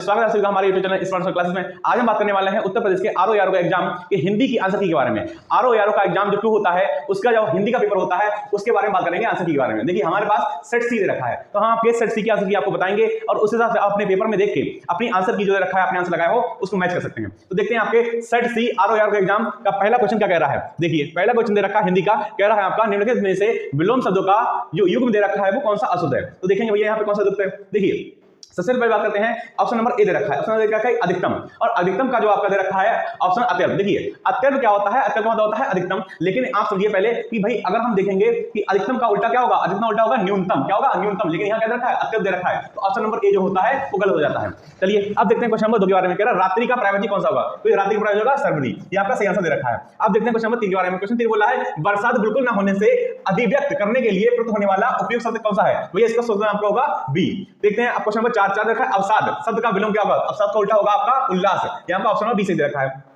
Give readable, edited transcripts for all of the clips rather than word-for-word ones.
स्वागत है सभी का हमारे YouTube चैनल स्मार्ट क्लासेस में। आज हम बात करने वाले हैं उत्तर प्रदेश के आरओ यारो का एग्जाम के हिंदी की आंसर की के बारे में। आरओ यारो का एग्जाम जो 2 होता है उसका जो हिंदी का पेपर होता है उसके बारे में बात करेंगे, आंसर की के बारे में। देखिए हमारे पास सेट सी दे रखा है तो हम आपके सेट सी की आंसर की आपको बताएंगे और उस हिसाब से आप अपने पेपर में देख के अपनी आंसर की जो दे रखा है, अपने आंसर लगाए हो उसको मैच कर सकते हैं। तो देखते हैं आपके सेट सी आरओ यारो का एग्जाम का पहला क्वेश्चन क्या कह रहा है। देखिए पहला क्वेश्चन दे रखा है हिंदी का, कह रहा है आपका निम्नलिखित में से विलोम शब्दों का जो युग्म दे रखा है वो कौन सा अशुद्ध है। तो देखेंगे भैया यहाँ पे कौन सा युक्त है। देखिए सबसे पहले बात करते हैं, ऑप्शन नंबर ए दे रखा है, ऑप्शन नंबर ए दे रखा है अधिकतम, और अधिकतम का जो आपका दे रखा है ऑप्शन अत्यल्प। देखिए अत्यल्प क्या होता है, अत्यल्प मतलब होता है अधिकतम, लेकिन आप समझिए पहले कि भाई अगर हम देखेंगे कि अधिकतम का उल्टा क्या होगा, अधिकतम उल्टा होगा न्यूनतम, क्या होगा न्यूनतम, लेकिन यहाँ क्या दे रखा है अत्यल्प दे रखा है, तो ऑप्शन नंबर ए जो होता है वो गलत हो जाता है। चलिए अब देखते हैं क्वेश्चन नंबर 2 के बारे में, कह रहा है रात्रि का पर्यायवाची कौन सा होगा, तो रात्रि का पर्यायवाची होगा सर्वनी, ये आपका सही आंसर दे रखा है। अब देखते हैं क्वेश्चन नंबर 3 के बारे में। क्वेश्चन 3 बोला है बरसात बिल्कुल ना होने से अभिव्यक्त करने के लिए प्रयुक्त होने वाला उपयुक्त शब्द कौन सा है, भैया इसका सोचना आपका होगा बी। देखते हैं क्वेश्चन नंबर 4 रखा है अवसाद, शब्द का विलोम क्या होगा, अवसाद का उल्टा होगा आपका उल्लास, यहाँ पर ऑप्शन नंबर बी से दे रखा है।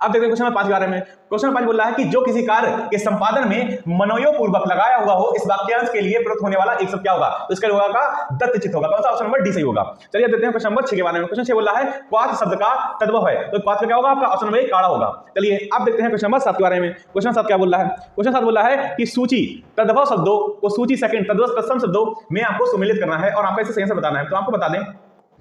अब देखते हैं क्वेश्चन नंबर 5 के बारे में। क्वेश्चन नंबर 5 बोल रहा है कि जो किसी कार्य के संपादन में मनोयोगपूर्वक लगाया हुआ हो इस वाक्यांश के लिए प्रयुक्त होने वाला एक शब्द क्या होगा, तो इसका होगा का दत्तचित्त होगा, कौन सा ऑप्शन नंबर डी सही होगा। चलिए देखते हैं क्वेश्चन नंबर 6 के बारे में। क्वेश्चन 6 बोल रहा है क्वाथ शब्द का तद्भव है, तो क्वाथ का क्या होगा आपका ऑप्शन नंबर ए काड़ा होगा। चलिए अब देखते हैं क्वेश्चन नंबर 7 के बारे में। क्वेश्चन 7 क्या बोल रहा है, क्वेश्चन 7 बोल रहा है कि सूची तद्भव शब्दों को सूची सेकंड तद्भव तत्सम शब्दों में आपको सम्मिलित करना है और आपको इसे सही से बताना है। तो आपको बता दें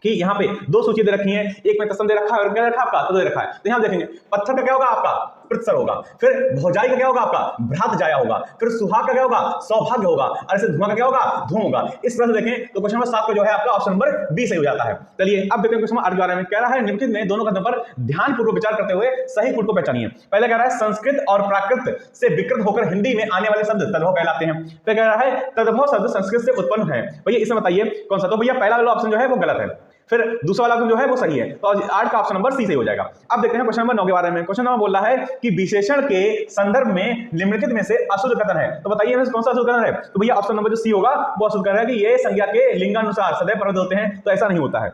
कि यहाँ पे 2 सूची दे रखी है, एक में तत्सम दे रखा है और क्या दे रखा है आपका तद्भव दे रखा है। तो यहाँ देखेंगे पत्थर का क्या होगा आपका पृथ्सर होगा, फिर भौजाई का क्या होगा आपका भ्रात जाया होगा, फिर सुहाग का क्या होगा सौभाग्य होगा, और ऐसे धुआं का क्या होगा धूम होगा। इस तरह से देखें तो क्वेश्चन नंबर 7 का जो है आपका ऑप्शन नंबर बी सही हो जाता है। चलिए अब देखते हैं क्वेश्चन नंबर 8 के बारे में। कह रहा है निम्नलिखित में दोनों कथनों पर ध्यानपूर्वक विचार करते हुए सही कूट को पहचानिए। पहले कह रहा है संस्कृत और प्राकृत से विकृत होकर हिंदी में आने वाले शब्द तद्भव कहलाते हैं। फिर कह रहा है तद्भव शब्द संस्कृत से उत्पन्न है, भैया इसमें बताइए कौन सा, तो भैया पहला वाला ऑप्शन जो है वो गलत है, फिर दूसरा वाला जो है वो सही है, तो 8 का ऑप्शन नंबर सी सही हो जाएगा। अब देखते हैं क्वेश्चन नंबर 9 के बारे में। क्वेश्चन नंबर बोल रहा है कि विशेषण के संदर्भ में निम्नलिखित में से अशुद्ध कथन है, तो बताइए कौन सा अशुद्ध कथन है, तो भैया ऑप्शन नंबर जो सी होगा वो अशुद्ध कथन है कि ये संज्ञा के लिंगानुसार सदैव परिवर्तित होते हैं, तो ऐसा नहीं होता है।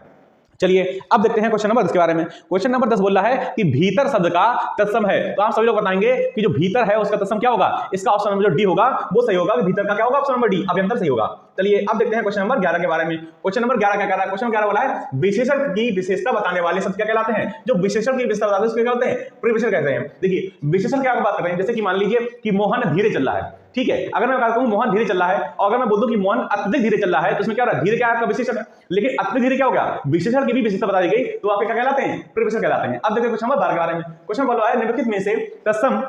चलिए अब देखते हैं क्वेश्चन नंबर 10 के बारे में। क्वेश्चन नंबर 10 बोल रहा है कि भीतर शब्द का तत्सम है, तो आप सभी लोग बताएंगे कि जो भीतर है उसका तत्सम क्या होगा, इसका ऑप्शन नंबर जो डी होगा वो सही होगा, भीतर का क्या होगा ऑप्शन नंबर डी अभ्यंतर सही होगा। चलिए अब देखते हैं क्वेश्चन नंबर 11 के बारे में। क्वेश्चन नंबर 11 क्या कह रहा है, क्वेश्चन 11 बोला है विशेषण की विशेषता बताने वाले शब्द क्या कहलाते हैं, जो विशेषण की विशेषता बताते हैं उसको क्या कहते हैं प्रविशेषण कहते हैं। देखिए विशेषण क्या बात कर रहे हैं, जैसे कि मान लीजिए कि मोहन धीरे चल रहा है, ठीक है, अगर मैं कहता हूं मोहन धीरे चल रहा है और अगर मैं बोल दूं कि मोहन अत्यधिक धीरे चल रहा है तो इसमें क्या हो रहा है, धीरे क्या है आपका विशेषण है, लेकिन अत्यधिक धीरे क्या हो गया विशेषण की भी विशेषता बता दी गई, तो आपके क्या कहलाते हैं प्रविशेषण कहलाते हैं। अब देखिए क्वेश्चन नंबर 12 के बारे में। क्वेश्चन बोला है निम्नलिखित में से तत्सम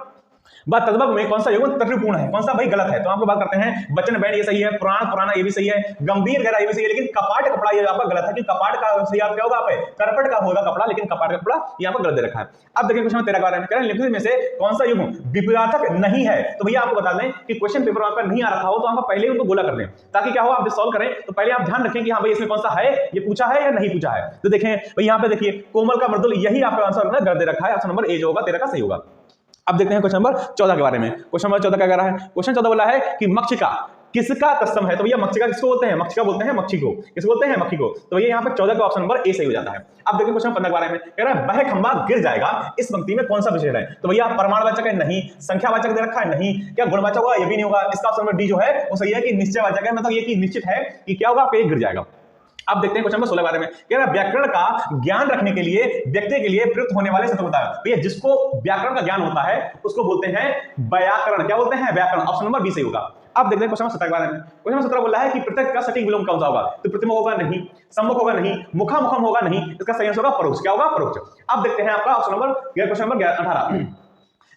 व तद्भव में कौन सा युग्म त्रुटिपूर्ण है, कौन सा भाई गलत है, तो आपको बात करते हैं वचन बैंड ये सही है, पुराण पुराना ये भी सही है, गंभीर गहरा ये भी सही है, लेकिन कपाट कपड़ा ये आपका गलत है कि कपाट का सही आप क्या होगा आप करपट का होगा कपड़ा, लेकिन कपाट का कपड़ा यहाँ पर गलत दे रखा है। अब देखिए क्वेश्चन 13 के बारे में। कह रहे हैं निम्नलिखित में से कौन सा युग्म विपरीतार्थक नहीं है, तो भैया आपको बता दें कि क्वेश्चन पेपर आपका नहीं आ रखा हो तो आप पहले उनको गोला कर दें, ताकि क्या हो आप सॉल्व करें तो पहले आप ध्यान रखें कि हाँ भाई इसमें कौन सा है, ये पूछा है या नहीं पूछा है। तो देखें भाई यहाँ पे देखिए कोमल का मृदुल यही आपका आंसर गलत दे रखा है, ऑप्शन नंबर ए जो होगा 13 का सही होगा। अब देखते हैं क्वेश्चन नंबर 14 के बारे में। क्वेश्चन नंबर 14 क्या कह रहा है, क्वेश्चन 14 बोला है कि मक्षिका किसका तत्सम है, तो भैया मक्षिका किसको बोलते हैं, मक्षिका बोलते हैं मक्खी को, किसको बोलते हैं मक्खी को, तो भैया यहाँ पर 14 का ऑप्शन नंबर ए सही हो जाता है। अब देखिए क्वेश्चन 15 के बारे में। कह रहा है वह खंभा गिर जाएगा इस पंक्ति में कौन सा विशेषण है, तो भैया प्रमाणवाचक है नहीं, संख्यावाचक दे रखा है नहीं, क्या गुणवाचक होगा ये भी नहीं होगा, इसका ऑप्शन नंबर डी जो है वो सही है कि निश्चयवाचक है, मतलब ये कि निश्चित है कि क्या होगा पे गिर जाएगा। अब देखते हैं क्वेश्चन नंबर 16 के बारे में। कह रहा है व्याकरण का ज्ञान रखने के लिए व्यक्ति के लिए प्रयुक्त होने वाले शब्द बताओ, भैया जिसको व्याकरण का ज्ञान होता है उसको बोलते हैं व्याकरण, क्या बोलते हैं व्याकरण, ऑप्शन नंबर बी सही होगा। अब देखते हैं क्वेश्चन नंबर 17 के बारे में। क्वेश्चन नंबर 17 बोला है कि प्रत्येक का सटीक विलोम कौन सा होगा, तो प्रतिमुख होगा नहीं, सम्मुख होगा नहीं, मुखामुखम होगा नहीं, इसका सही आंसर होगा परोक्ष, क्या होगा परोक्ष। अब देखते हैं आपका ऑप्शन नंबर क्वेश्चन नंबर 18।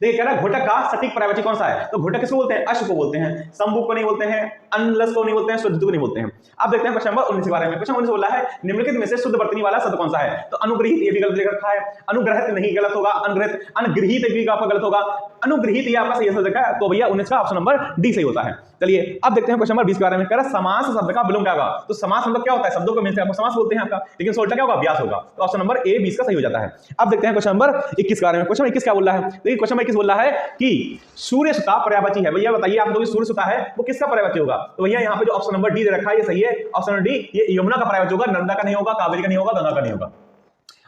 देखिए कह रहा है घोटक का सटीक पर्यायवाची कौन सा है, तो घोटक किसको बोलते हैं अश्व को बोलते हैं, शंभु को नहीं बोलते हैं, अनलस को नहीं बोलते हैं, शुद्ध को नहीं बोलते हैं। अब देखते हैं क्वेश्चन नंबर 19 के बारे में। क्वेश्चन 19 बोला है निम्नलिखित में से शुद्ध वर्तनी वाला शब्द कौन सा है, तो अनुग्रहित ये भी गलत लिख रखा है, अनुग्रहित नहीं गलत होगा, अनुग्रहित अनगृहित भी आपका गलत होगा, अनुग्रहित ये आपका सही आंसर देखा है, तो भैया 19 का ऑप्शन नंबर डी सही होता है। चलिए अब देखते हैं क्वेश्चन नंबर 20 के बारे में। कह रहा है समास शब्द का विलोम क्या होगा, तो समास मतलब क्या होता है, शब्दों को मिलकर आपको समास बोलते हैं आपका, लेकिन उल्टा क्या होगा अभ्यास होगा, तो ऑप्शन नंबर ए 20 का सही हो जाता है। अब देखते हैं क्वेश्चन नंबर 21 के बारे में। क्वेश्चन 21 क्या बोल रहा है, देखिए क्वेश्चन 21 बोल रहा है कि सूर्य सुता पर्यायवाची है, भैया बताइए आप लोग सूर्य सुता है वो किसका पर्यायवाची होगा, तो भैया यहाँ पे जो ऑप्शन नंबर डी दे रखा है ये सही है, ऑप्शन नंबर डी ये यमुना का पर्यायवाची होगा, नर्मदा का नहीं होगा, कावेरी का नहीं होगा, गंगा का नहीं होगा।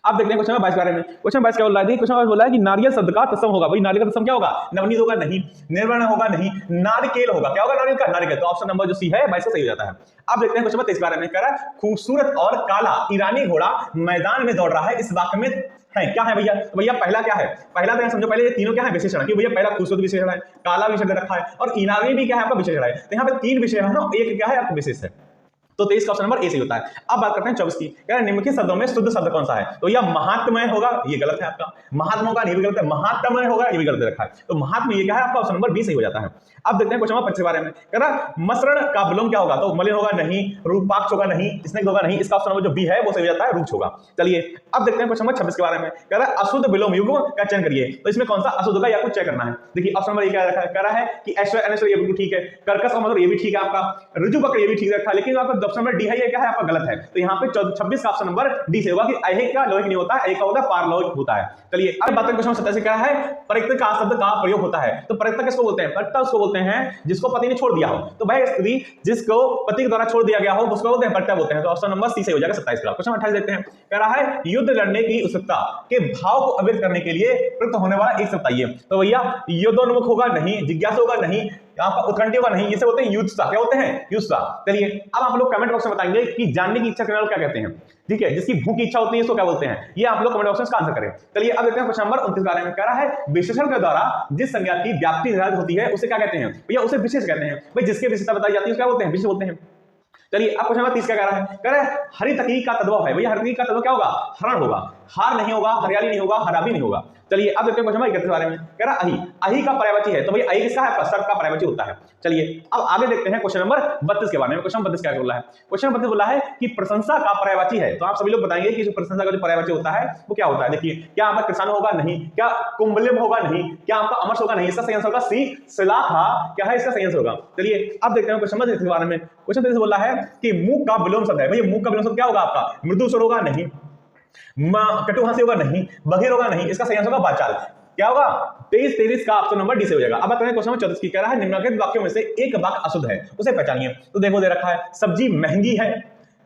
अब देखते हैं क्वेश्चन नंबर 22 के बारे में। क्वेश्चन 22 क्या बोल रहा है? क्वेश्चन 22 बोला है कि नारियल शब्द का तत्सम होगा। भाई नारियल का तत्सम क्या होगा? नवनीत होगा नहीं, निर्वर्ण होगा नहीं, नारिकेल होगा। क्या होगा? नारियल का नारिकेल। तो ऑप्शन नंबर जो सी है 22 सही हो जाता है। अब देखते हैं क्वेश्चन नंबर 23 के बारे में। कह रहा है खूबसूरत और काला ईरानी घोड़ा मैदान में दौड़ रहा है, इस वाक्य में है क्या है भैया? तो भैया पहला क्या है? पहला तो समझो, पहले ये तीनों क्या है? विशेषण है कि भैया पहला खूबसूरत विशेषण है, काला विशेषण रखा है और ईरानी भी क्या है आपका विशेषण है। तो यहाँ पे तीन विषय है ना, एक क्या है आपका विशेष है। तो 23 का ऑप्शन नंबर ए सही होता है। अब बात करते हैं 24 की। कह रहे हैं निम्नलिखित शब्दों में शुद्ध शब्द कौन सा है? तो यह महात्मय होगा, ये गलत है आपका। महात्मा होगा, ये भी गलत है। महात्मय होगा, ये भी गलत रखा है। तो महात्मा ये क्या है आपका? ऑप्शन नंबर बी सही हो जाता है। अब देखते हैं क्वेश्चन नंबर 25 के बारे में। कह रहा मसरण का विलोम क्या होगा? तो मलिन होगा नहीं, रूपाक्ष होगा नहीं, स्निग्ध होगा नहीं। इसका ऑप्शन नंबर जो बी है वो सही हो जाता है, रुक्ष होगा। चलिए अब देखते हैं क्वेश्चन नंबर 26 के बारे में। कह रहा है अशुद्ध विलोम युग्म का चयन करिए। तो इसमें कौन सा अशुद्ध होगा या कुछ चयन करना है? देखिए ऑप्शन नंबर ये क्या रखा है? कह रहा है कि ऐश्वर्य अनैश्वर्य ये बिल्कुल ठीक है, कर्कश का मतलब ये भी ठीक है आपका, ऋजुवक्र ये भी ठीक रखा है, लेकिन आपका ऑप्शन नंबर डी है ये क्या है आपका? गलत है। तो यहाँ पे 26 का ऑप्शन नंबर डी से होगा कि ऐहिक का लोहिक नहीं होता है, ऐहिक का होता है पारलौहिक होता है। चलिए अब बात करें क्वेश्चन 27 क्या है? परिक्त का शब्द का प्रयोग होता है। तो परिक्त किसको बोलते हैं? परिक्त उसको बोलते हैं जिसको पति ने छोड़ दिया हो। तो भाई स्त्री जिसको पति के द्वारा छोड़ दिया गया हो उसको बोलते हैं परिक्त बोलते हैं। तो ऑप्शन नंबर सी से हो जाएगा 27 का। क्वेश्चन 28 देखते हैं। कह रहा है युद्ध लड़ने की उत्सुकता के भाव को अभिव्यक्त करने के लिए प्रयुक्त होने वाला एक शब्द बताइए। तो भैया युद्धोन्मुख होगा नहीं, जिज्ञासु होगा नहीं, यहाँ पर उत्कंठी होगा नहीं, इसे बोलते हैं युत्सा। क्या बोलते हैं? युत्सा। चलिए अब आप लोग कमेंट बॉक्स में बताएंगे कि जानने की इच्छा करने वाले क्या कहते हैं। ठीक है, जिसकी भूख की इच्छा होती है इसको क्या बोलते हैं? ये आप लोग कमेंट बॉक्स में इसका आंसर करें। चलिए अब देखते हैं क्वेश्चन नंबर 29 के बारे में। कह रहा है विशेषण के द्वारा जिस संज्ञा की व्याप्ति निर्धारित होती है उसे क्या कहते हैं? भैया उसे विशेष कहते हैं। भाई जिसकी विशेषता बताई जाती है क्या बोलते हैं? विशेष बोलते हैं। चलिए अब क्वेश्चन नंबर 30 क्या कह रहा है? कह रहा है हरितकी का तद्भव है। भैया हरितकी का तद्भव क्या होगा? हरण होगा, हार नहीं होगा, हरियाली नहीं होगा, हरा भी नहीं होगा। चलिए अब देखते हैं क्वेश्चन नंबर 31 के बारे में। कह रहा है अहि, अहि का पर्यायवाची है। तो भैया अहि किसका है? सर्प का पर्यायवाची होता है। चलिए अब आगे देखते हैं क्वेश्चन नंबर 32 के बारे में। क्वेश्चन 32 क्या बोला है? क्वेश्चन 32 बोला है कि प्रशंसा का पर्यायवाची है। तो आप सभी लोग बताएंगे कि जो प्रशंसा का जो पर्यायवाची होता है वो क्या होता है? देखिए क्या आपका किसान होगा? नहीं। क्या कुंभलिम होगा? नहीं। क्या आपका अमरस होगा? नहीं। इसका सही आंसर होगा सी शिलाखा। क्या है इसका सही आंसर होगा? चलिए अब देखते हैं क्वेश्चन नंबर 33 के बारे में। क्वेश्चन 33 बोला है कि मुख का विलोम शब्द है। भैया मुख का विलोम शब्द क्या होगा आपका? मृदु स्वर होगा? नहीं। कटुहासी होगा? नहीं। बधिर होगा? नहीं। इसका सही आंसर होगा वाचाल। क्या होगा? 23-23 का ऑप्शन नंबर डी से हो जाएगा। अब बताएं क्वेश्चन नंबर 34 की। कह रहा है निम्नलिखित वाक्यों में से एक वाक्य अशुद्ध है, उसे पहचानिए। तो देखो दे रखा है सब्जी महंगी है,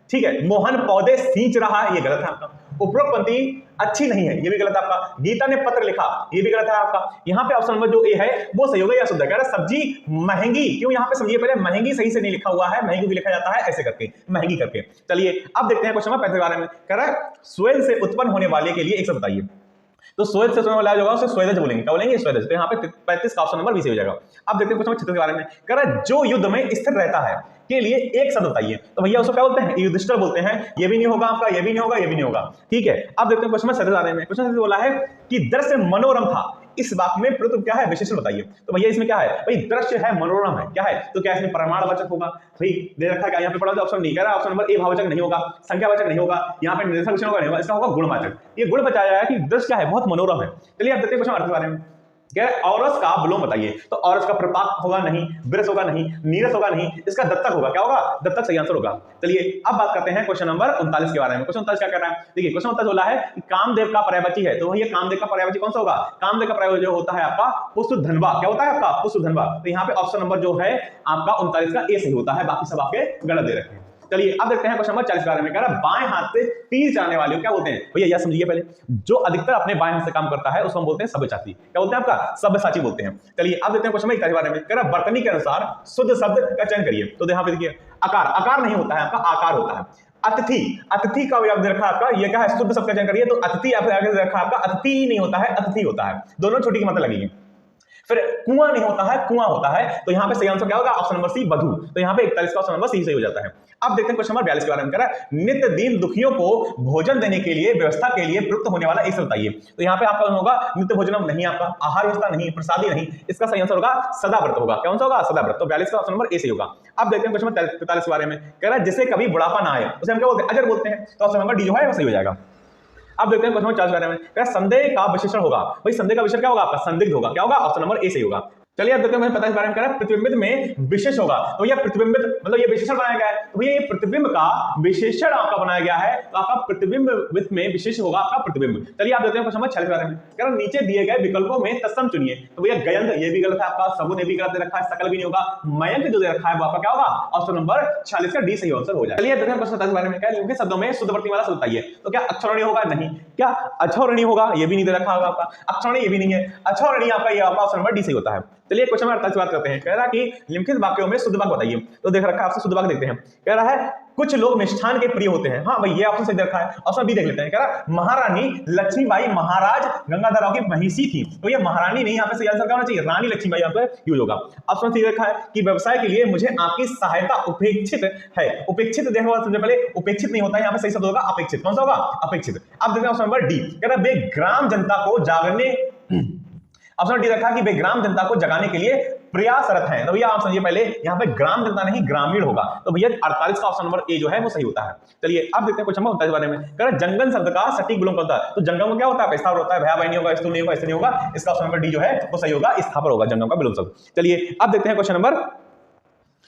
ठीक है, मोहन पौधे सींच रहा है, ये गलत है आपका। उपरोक्त पंक्ति अच्छी नहीं है, ये भी गलत है आपका। गीता ने पत्र लिखा, ये भी गलत है आपका। यहाँ पे ऑप्शन नंबर जो ए है वो सही होगा या शुद्ध है। कह रहा है सब्जी महंगी, क्यों? यहाँ पे समझिए पहले महंगी सही से नहीं लिखा हुआ है, महंगी भी लिखा जाता है ऐसे करके, महंगी करके। चलिए अब देखते हैं क्वेश्चन नंबर 35 के बारे में। कह रहा है स्वेद से उत्पन्न होने वाले के लिए एक शब्द बताइए। तो स्वेद से वाला जो होगा उसे स्वेदज बोलेंगे। क्या बोलेंगे? स्वेदज। तो यहाँ पे 35 का ऑप्शन नंबर बी से हो जाएगा। अब देखते हैं क्वेश्चन नंबर 36 के बारे में। कह रहा है जो युद्ध में स्थिर रहता है के लिए एक शब्द बताइए। तो भैया उसको क्या बोलते हैं? युधिष्ठिर बोलते हैं। ये भी नहीं होगा आपका, ये भी नहीं होगा, ये भी नहीं होगा। ठीक है अब देखते हैं क्वेश्चन नंबर 37 बारे में। क्वेश्चन 37 बोला है कि दृश्य मनोरम था, इस वाक्य में प्रयुक्त क्या है? विशेषण बताइए। तो भैया इसमें क्या है? भाई दृश्य है, मनोरम है, क्या है? तो क्या इसमें प्रमाणवाचक होगा? भाई दे रखा है यहाँ पे पढ़ा तो ऑप्शन नहीं। कह रहा है ऑप्शन नंबर ए भाववाचक नहीं होगा, संख्यावाचक नहीं होगा, यहाँ पे निर्देशक विशेषण होगा नहीं होगा, इसका होगा गुणवाचक। ये गुण बचाया है कि दृश्य क्या है? बहुत मनोरम है। चलिए अब देखते हैं क्वेश्चन 38 बारे में। कह रहा है औरस का विलोम बताइए। तो औरस का प्रपात होगा नहीं, विरस होगा नहीं, नीरस होगा नहीं, इसका दत्तक होगा। क्या होगा? दत्तक सही आंसर होगा। चलिए अब बात करते हैं क्वेश्चन नंबर 39 के बारे में। क्वेश्चन 39 क्या कह रहा है? देखिए क्वेश्चन 39 बोला है कि कामदेव का पर्यायवाची है। तो भैया कामदेव का पर्यायवाची कौन सा होगा? कामदेव का पर्यायवाची जो होता है आपका पुष्पधन्वा। क्या होता है आपका? पुष्पधन्वा। तो यहाँ पे ऑप्शन नंबर जो है आपका 39 का ए सही होता है, बाकी सब आपके गलत दे रखे हैं। चलिए अब देखते हैं क्वेश्चन नंबर 40 के बारे में। कह रहा है बाएं हाथ से तीर चलाने वाले को क्या बोलते हैं? भैया यह समझिए पहले, जो अधिकतर अपने बाएं हाथ से काम करता है उसको हम बोलते हैं सब्यसाची। क्या बोलते हैं आपका? सब्यसाची बोलते हैं। चलिए अब देखते हैं क्वेश्चन नंबर 41 के बारे में। कह रहा है बर्तनी के अनुसार शुद्ध शब्द का चयन करिए। तो यहाँ पे देखिए आकार, आकार नहीं होता है आपका, आकार होता है। अतिथि, अतिथि का भी दे रखा है आपका, ये क्या है? शुद्ध शब्द का चयन करिए। तो अतिथि आपके आगे दे रखा है आपका, अतिथि नहीं होता है, अतिथि होता है। दोनों छोटी की मतलब लगेगी। फिर कुआं नहीं होता है, कुआं होता है। तो यहाँ पे सही आंसर क्या होगा? ऑप्शन नंबर सी वधु। तो यहाँ पे 41 का ऑप्शन नंबर सी सही हो जाता है। अब देखते हैं क्वेश्चन नंबर 42 के बारे में। कह रहा है नित्य दिन दुखियों को भोजन देने के लिए व्यवस्था के लिए प्रयुक्त होने वाला एक शब्द बताइए। तो यहाँ पे आपका होगा नित्य भोजनम नहीं, आपका आहार व्यवस्था नहीं, प्रसादी नहीं, इसका सही आंसर होगा सदाव्रत होगा। कौन सा होगा? सदाव्रत। तो 42 का ऑप्शन नंबर ए सही होगा। अब देखते हैं क्वेश्चन नंबर 43 के बारे में। कह रहा है जिसे कभी बुढ़ापा ना आए उसे हम क्या बोलते हैं? अजर बोलते हैं। तो ऑप्शन नंबर डी जो है वो सही हो जाएगा। अब देखते हैं क्वेश्चन नंबर 40 के बारे में। कह रहा है संदेह का विशेषण होगा। भाई संदेह का विशेषण क्या होगा आपका? संदिग्ध होगा। क्या होगा? ऑप्शन नंबर ए सही होगा। चलिए अब देखते हैं, मुझे पता है इस बारे में कह रहा है प्रतिबिंबित में विशेष होगा। तो ये प्रतिबिंबित मतलब ये विशेषण बनाया गया है, तो ये प्रतिबिंब का विशेषण आपका बनाया गया है, तो आपका प्रतिबिंबित में विशेष होगा आपका प्रतिबिंब। चलिए आप देखते हैं क्वेश्चन नंबर 46 के बारे में कह रहा है नीचे दिए गए विकल्पों में तत्सम चुनिए। तो भैया गयंत ये भी गलत है आपका, सगुन ये भी गलत दे रखा है, सकल भी नहीं होगा, मयंक जो दे रखा है वो आपका क्या होगा, ऑप्शन नंबर 46 का डी सही आंसर हो जाएगा। चलिए देखते हैं क्वेश्चन 27 के बारे में क्या है, शब्दों में शुद्ध प्रति वाला शब्द बताइए। तो क्या अक्षरणी होगा, नहीं। क्या अक्षरणी होगा, ये भी नहीं दे रखा होगा आपका, अक्षरणी ये भी नहीं है, अक्षरणी आपका ये आपका ऑप्शन नंबर डी सही होता है। चलिए क्वेश्चन नंबर 48 बात करते हैं, कह रहा है कि निम्नलिखित वाक्यों में शुद्ध वाक्य बताइए। तो देख रखा है आपसे शुद्ध वाक्य देखते हैं, कह रहा है कुछ लोग मिष्ठान के प्रिय होते हैं। हाँ भाई ये ऑप्शन सही दे रखा है, ऑप्शन बी देख लेते हैं, कह रहा महारानी लक्ष्मीबाई महाराज गंगाधर राव की महिषी थी। तो ये महारानी नहीं, यहाँ पे सही आंसर क्या होना चाहिए, रानी लक्ष्मीबाई यहाँ पे यूज होगा। ऑप्शन सी रखा है कि व्यवसाय के लिए मुझे आपकी सहायता उपेक्षित है। उपेक्षित देखो सबसे पहले उपेक्षित नहीं होता है, यहाँ पे सही शब्द होगा अपेक्षित। कौन सा होगा, अपेक्षित। अब देखते हैं ऑप्शन नंबर डी, कह रहा वे ग्राम जनता को जागने, ऑप्शन डी रखा कि वे ग्राम जनता को जगाने के लिए प्रयासरत हैं। तो भैया आप समझिए पहले यहाँ पे ग्राम जनता नहीं ग्रामीण होगा, तो भैया 48 का ऑप्शन नंबर ए जो है वो सही होता है। चलिए अब देखते हैं क्वेश्चन नंबर 29 बारे में, कह रहा जंगम शब्द का सटीक विलोम होता है। तो जंगम क्या होता है, स्थावर होता है, भयावह नहीं होगा, स्थूल नहीं होगा, ऐसे नहीं होगा, इसका ऑप्शन नंबर डी जो है वो सही होगा, स्थावर होगा जंगम का विलोम शब्द। चलिए अब देखते हैं क्वेश्चन नंबर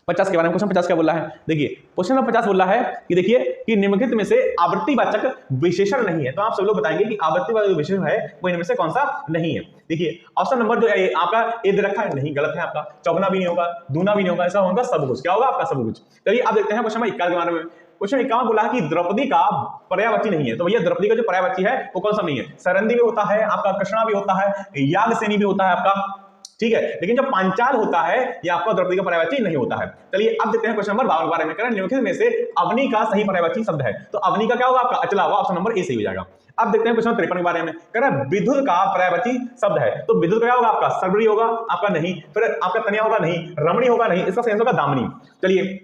50 के बारे में। क्वेश्चन 50 क्या बोल रहा है, देखिए क्वेश्चन नंबर 50 बोल रहा है कि देखिए कि निम्नलिखित में से आवर्तीवाचक विशेषण नहीं है। तो आप सब लोग बताएंगे कि आवर्तीवाचक विशेषण है वो इनमें से कौन सा नहीं है। देखिए ऑप्शन नंबर जो आपका ए दे रखा है, नहीं गलत है आपका, चौगुना भी नहीं होगा, दूना भी नहीं होगा, ऐसा होगा सब कुछ। क्या होगा आपका सब कुछ। चलिए अब देखते हैं क्वेश्चन नंबर 51 के बारे में। क्वेश्चन 51 बोला है कि द्रौपदी का पर्यायवाची नहीं है। तो भैया द्रौपदी का जो पर्यायवाची है वो कौन सा नहीं है, सरंदी भी होता है आपका, कृष्णा भी होता है, याज्ञसेनी भी होता है आपका, ठीक है, लेकिन जब पांचाल होता है ये आपका द्रौपदी का पर्यायवाची नहीं होता है। चलिए अब देखते हैं क्वेश्चन नंबर 52 के बारे में, कह रहा है निम्नलिखित में से अवनी का सही पर्यायवाची शब्द है। तो अवनी का क्या होगा आपका, अचला होगा, ऑप्शन नंबर ए सही हो जाएगा। अब देखते हैं क्वेश्चन 53 के बारे में, कह रहा है विद्युत का पर्यायवाची शब्द है। तो विद्युत क्या होगा आपका, सर्वरी होगा आपका, नहीं, फिर आपका तनिया होगा, नहीं, रमणी होगा, नहीं, इसका सही आंसर होगा दामिनी। चलिए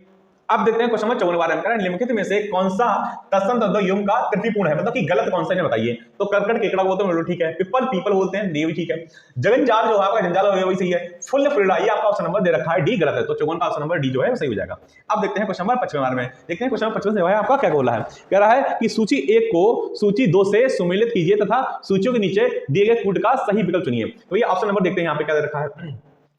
अब देखते हैं क्वेश्चन नंबर 54 के बारे में, कह रहा है निम्नलिखित में से कौन सा तत्सम तद्धित युग्म का त्रुटिपूर्ण है, मतलब कि गलत कौन सा है बताइए। तो कर्कट केकड़ा बोलते हैं, ठीक है, पिपल पीपल बोलते हैं, ये भी ठीक है, जगनजाल जो है आपका जंजाल वही सही है, फुल फ्रीडा ये आपका ऑप्शन नंबर दे रखा है डी गलत है, तो 54 का ऑप्शन नंबर डी जो है वो सही हो जाएगा। अब देखते हैं क्वेश्चन नंबर 55 के बारे में, देखते हैं क्वेश्चन नंबर 55 जो है आपका क्या बोला है, कह रहा है कि सूची 1 को सूची 2 से सुमेलित कीजिए तथा सूचियों के नीचे दिए गए कूट का सही विकल्प चुनिए। तो ये ऑप्शन नंबर देखते हैं यहाँ पे क्या दे रखा है,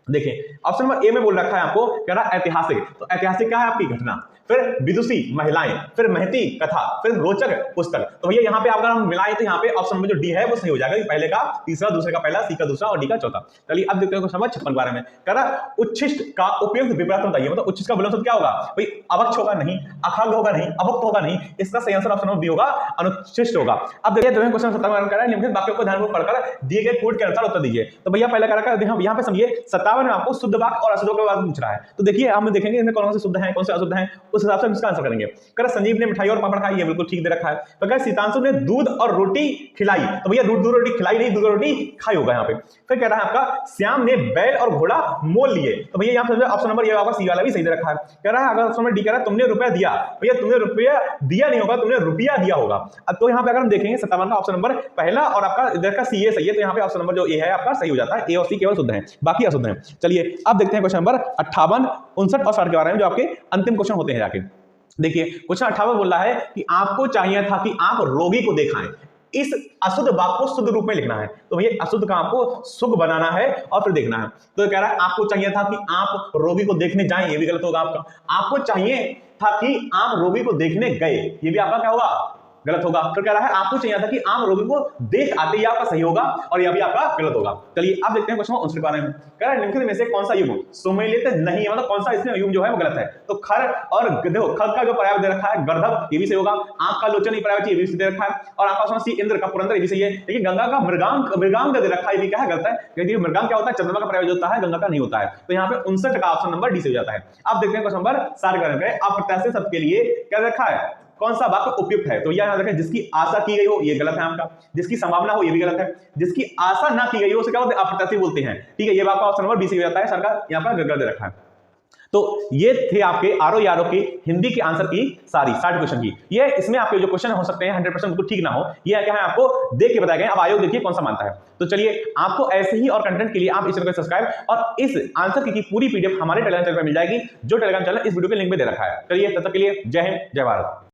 देखिए ऑप्शन नंबर ए में बोल रखा है आपको, कह रहा है ऐतिहासिक। तो ऐतिहासिक क्या है आपकी घटना, फिर विदुषी महिलाएं, फिर महती कथा, फिर रोचक पुस्तक। तो भैया यहाँ पे अगर हम मिलाएं तो यहाँ पे ऑप्शन नंबर जो डी है वो सही हो जाएगा, पहले का तीसरा, दूसरे का पहला, सी का दूसरा और डी का चौथा। चलिए अब देखते हैं क्वेश्चन नंबर 56 के बारे में, कह रहा है उच्छिष्ट का उपयुक्त विपरीत बताइए। मतलब उच्छिष्ट का विलोम शब्द क्या होगा भाई, अवक्ष होगा नहीं, अखंड होगा नहीं, अभुक्त होगा नहीं, इसका सही आंसर ऑप्शन नंबर बी होगा, अनुच्छिष्ट होगा। अब देखिए क्वेश्चन 57 में कह रहा है निम्नलिखित वाक्यों को ध्यानपूर्वक पढ़कर दिए गए कोड के अनुसार उत्तर दीजिए। तो भैया पहले कह रहा है यहाँ पे समझिए 57 में आपको शुद्ध वाक्य और अशुद्ध वाक्य पूछ रहा है। तो देखिए हम देखेंगे इनमें कौन से शुद्ध है कौन से अशुद्ध है, उस हिसाब से हम इसका आंसर करेंगे। कह रहा संजीव ने मिठाई और पापड़ खाई, ये बिल्कुल ठीक दे रखा है। तो कह सीतांशु ने दूध और रोटी खिलाई, तो भैया दूध रोटी खिलाई नहीं, दूध और रोटी खाई होगा यहाँ पे। फिर कह रहा है आपका श्याम ने बैल और घोड़ा मोल लिए, तो भैया यहाँ पे ऑप्शन नंबर ये होगा, सी वाला भी सही दे रखा है। कह रहा है अगर ऑप्शन नंबर डी कह रहा है तुमने रुपया दिया, भैया तुमने रुपया दिया नहीं होगा, तुमने रुपया दिया होगा। अब तो यहाँ पे अगर हम देखेंगे 57 का ऑप्शन नंबर पहला और आपका इधर का सी ए सही है, तो यहाँ पे ऑप्शन नंबर जो ए है आपका सही हो जाता है, ए और सी केवल शुद्ध है, बाकी अशुद्ध है। चलिए अब देखते हैं क्वेश्चन नंबर 58, 59 और 60 के बारे में, जो आपके अंतिम क्वेश्चन होते हैं जाके। देखिए क्वेश्चन 58 बोल रहा है कि आपको चाहिए था कि आप रोगी को दिखाएं, इस अशुद्ध वाक्य को शुद्ध रूप में लिखना है। तो भैया अशुद्ध का आपको शुभ बनाना है और फिर देखना है। तो कह रहा है आपको चाहिए था कि आप रोगी को देखने जाएं, ये भी गलत होगा आपका। आपको चाहिए था कि आप रोगी को देखने गए, ये भी आपका क्या होगा, गलत होगा। फिर कह रहा है आपको चाहिए था कि आप रोगी को देख आते, ये आपका सही होगा और यह भी आपका गलत होगा। चलिए अब देखते हैं क्वेश्चन 59 के बारे में, कह रहा है निम्नलिखित में से कौन सा युग्म सुमेलित नहीं है, मतलब कौन सा इसमें युग्म जो है वो गलत है। तो खर और देखो खर का जो पर्याय दे रखा है गर्दभ, ये भी सही होगा। आंख का लोचन पर्याय ये भी दे रखा है, और आपका सी इंद्र का पुरंदर ये भी सही है। लेकिन गंगा का मृगांग का दे रखा है, ये भी क्या है, गलत है, क्योंकि मृगांग क्या होता है, चंद्रमा का पर्याय होता है, गंगा का नहीं होता है। तो यहाँ पे 59 का ऑप्शन नंबर डी से हो जाता है। अब देखते हैं क्वेश्चन नंबर 60 के बारे में, अप्रत्याशित शब्द के लिए क्या रखा है, कौन सा वाक्य उपयुक्त है। तो यह याद रखें, जिसकी आशा की गई हो ये गलत है आपका, जिसकी संभावना हो ये भी गलत है, जिसकी आशा ना की गई हो उसे क्या बोलते हैं, अप्रत्याशित बोलते हैं, ठीक है। ये आपका ऑप्शन नंबर बी से हो जाता है, सरकार यहाँ पर गलत दे रखा है। तो ये थे आपके आरओ यारो की हिंदी के आंसर की सारी 60 क्वेश्चन की। ये इसमें आपके जो क्वेश्चन हो सकते हैं 100% बिल्कुल ठीक ना हो, ये क्या है आपको देख के बताया गया। अब आयोग देखिए कौन सा मानता है। तो चलिए आपको ऐसे ही और कंटेंट के लिए आप इस चैनल को सब्सक्राइब और इस आंसर की पूरी पीडीएफ हमारे टेलीग्राम चैनल पर मिल जाएगी, जो टेलीग्राम चैनल इस वीडियो के लिंक में दे रखा है। चलिए तब तक के लिए जय हिंद, जय भारत।